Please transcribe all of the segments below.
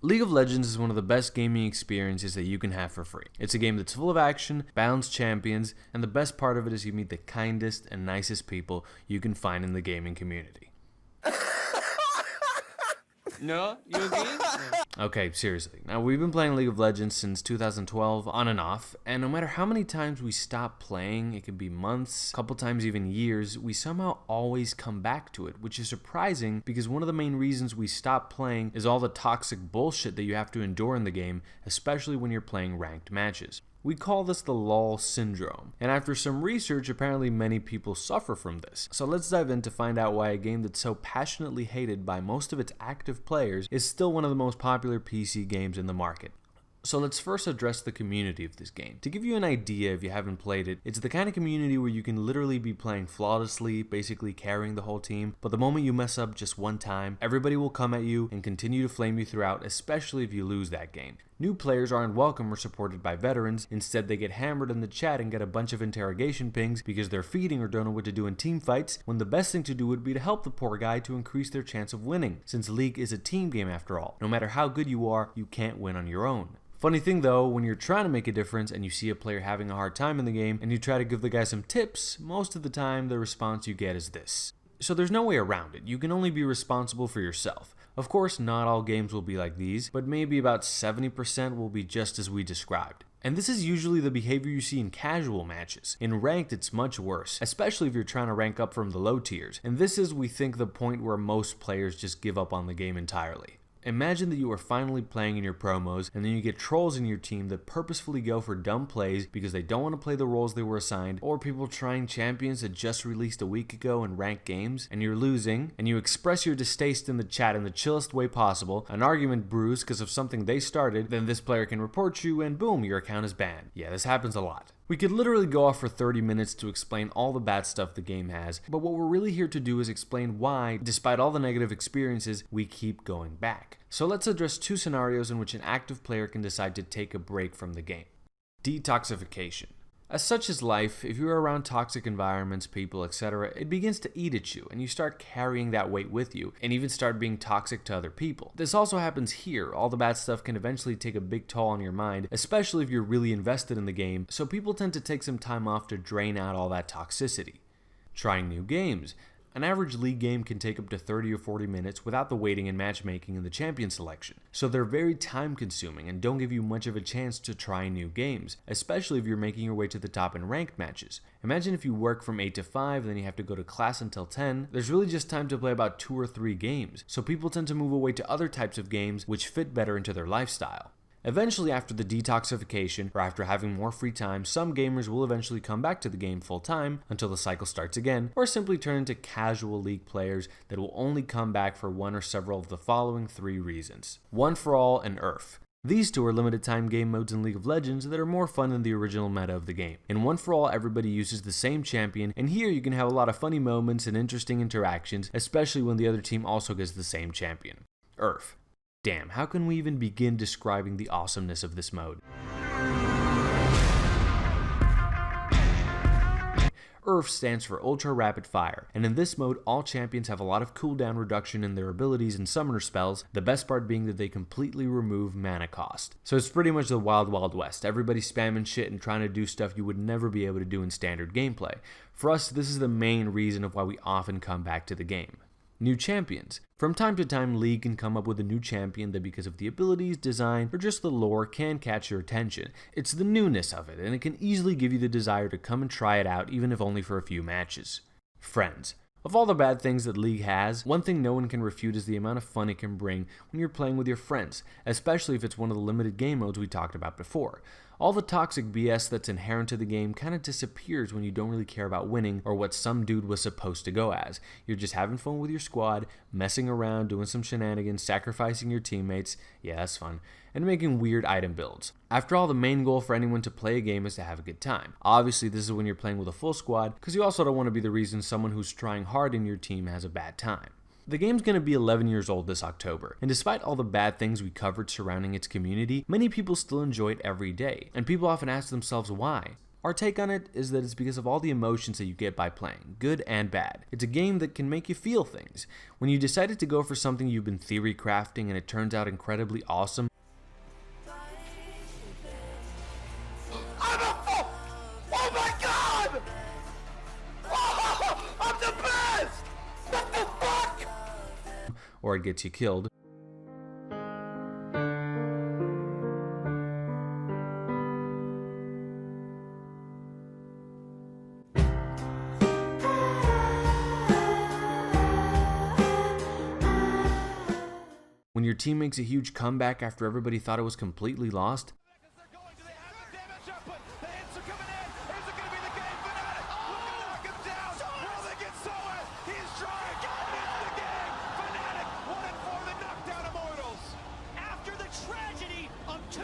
League of Legends is one of the best gaming experiences that you can have for free. It's a game that's full of action, balanced champions, and the best part of it is you meet the kindest and nicest people you can find in the gaming community. No? You agree? No. Okay, seriously. Now, we've been playing League of Legends since 2012, on and off, and no matter how many times we stop playing, it could be months, a couple times even years, we somehow always come back to it, which is surprising because one of the main reasons we stop playing is all the toxic bullshit that you have to endure in the game, especially when you're playing ranked matches. We call this the LOL syndrome, and after some research, apparently many people suffer from this. So let's dive in to find out why a game that's so passionately hated by most of its active players is still one of the most popular PC games in the market. So let's first address the community of this game. To give you an idea if you haven't played it, it's the kind of community where you can literally be playing flawlessly, basically carrying the whole team, but the moment you mess up just one time, everybody will come at you and continue to flame you throughout, especially if you lose that game. New players aren't welcome or supported by veterans. Instead, they get hammered in the chat and get a bunch of interrogation pings because they're feeding or don't know what to do in team fights, when the best thing to do would be to help the poor guy to increase their chance of winning, since League is a team game after all. No matter how good you are, you can't win on your own. Funny thing though, when you're trying to make a difference and you see a player having a hard time in the game and you try to give the guy some tips, most of the time the response you get is this. So there's no way around it. You can only be responsible for yourself. Of course, not all games will be like these, but maybe about 70% will be just as we described. And this is usually the behavior you see in casual matches. In ranked, it's much worse, especially if you're trying to rank up from the low tiers. And this is, we think, the point where most players just give up on the game entirely. Imagine that you are finally playing in your promos and then you get trolls in your team that purposefully go for dumb plays because they don't want to play the roles they were assigned, or people trying champions that just released a week ago in ranked games and you're losing, and you express your distaste in the chat in the chillest way possible, an argument brews because of something they started, then this player can report you and boom, your account is banned. Yeah, this happens a lot. We could literally go off for 30 minutes to explain all the bad stuff the game has, but what we're really here to do is explain why, despite all the negative experiences, we keep going back. So let's address two scenarios in which an active player can decide to take a break from the game. Detoxification. As such is life, if you're around toxic environments, people, etc., it begins to eat at you, and you start carrying that weight with you, and even start being toxic to other people. This also happens here. All the bad stuff can eventually take a big toll on your mind, especially if you're really invested in the game, so people tend to take some time off to drain out all that toxicity. Trying new games. An average League game can take up to 30 or 40 minutes without the waiting and matchmaking and the champion selection. So they're very time consuming and don't give you much of a chance to try new games, especially if you're making your way to the top in ranked matches. Imagine if you work from 8 to 5, then you have to go to class until 10. There's really just time to play about 2 or 3 games, so people tend to move away to other types of games which fit better into their lifestyle. Eventually, after the detoxification, or after having more free time, some gamers will eventually come back to the game full time until the cycle starts again, or simply turn into casual League players that will only come back for one or several of the following 3 reasons. One for All and URF. These two are limited time game modes in League of Legends that are more fun than the original meta of the game. In One for All, everybody uses the same champion, and here you can have a lot of funny moments and interesting interactions, especially when the other team also gets the same champion. URF. Damn, how can we even begin describing the awesomeness of this mode? URF stands for Ultra Rapid Fire, and in this mode, all champions have a lot of cooldown reduction in their abilities and summoner spells, the best part being that they completely remove mana cost. So it's pretty much the Wild Wild West, everybody spamming shit and trying to do stuff you would never be able to do in standard gameplay. For us, this is the main reason of why we often come back to the game. New champions. From time to time, League can come up with a new champion that, because of the abilities, design, or just the lore, can catch your attention. It's the newness of it, and it can easily give you the desire to come and try it out, even if only for a few matches. Friends. Of all the bad things that League has, one thing no one can refute is the amount of fun it can bring when you're playing with your friends, especially if it's one of the limited game modes we talked about before. All the toxic BS that's inherent to the game kind of disappears when you don't really care about winning or what some dude was supposed to go as. You're just having fun with your squad, messing around, doing some shenanigans, sacrificing your teammates, yeah, that's fun, and making weird item builds. After all, the main goal for anyone to play a game is to have a good time. Obviously, this is when you're playing with a full squad, because you also don't want to be the reason someone who's trying hard in your team has a bad time. The game's going to be 11 years old this October, and despite all the bad things we covered surrounding its community, many people still enjoy it every day, and people often ask themselves why. Our take on it is that it's because of all the emotions that you get by playing, good and bad. It's a game that can make you feel things. When you decided to go for something you've been theory crafting and it turns out incredibly awesome, Oh my god! Oh, I'm the best! What the fuck? or it gets you killed, when your team makes a huge comeback after everybody thought it was completely lost,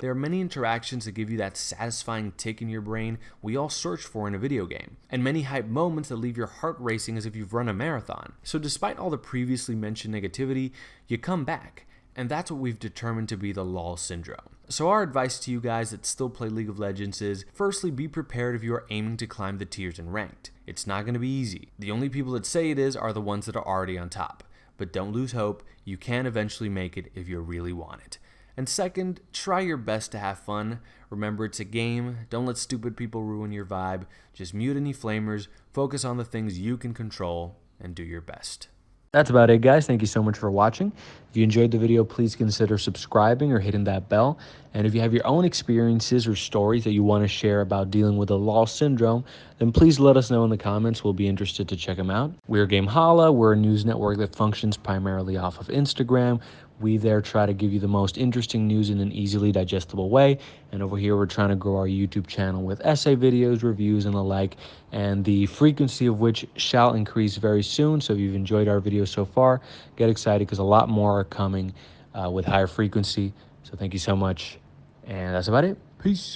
there are many interactions that give you that satisfying tick in your brain we all search for in a video game, and many hype moments that leave your heart racing as if you've run a marathon. So despite all the previously mentioned negativity, you come back, and that's what we've determined to be the LOL syndrome. So our advice to you guys that still play League of Legends is, firstly, be prepared if you are aiming to climb the tiers in ranked. It's not going to be easy. The only people that say it is are the ones that are already on top. But don't lose hope, you can eventually make it if you really want it. And second, try your best to have fun. Remember, it's a game. Don't let stupid people ruin your vibe. Just mute any flamers, focus on the things you can control, and do your best. That's about it, guys. Thank you so much for watching. If you enjoyed the video, please consider subscribing or hitting that bell. And if you have your own experiences or stories that you want to share about dealing with the LOL syndrome, then please let us know in the comments. We'll be interested to check them out. We're Game Holla. We're a news network that functions primarily off of Instagram. We there try to give you the most interesting news in an easily digestible way. And over here, we're trying to grow our YouTube channel with essay videos, reviews, and the like, and the frequency of which shall increase very soon. So if you've enjoyed our videos so far, get excited because a lot more are coming with higher frequency. So thank you so much. And that's about it. Peace.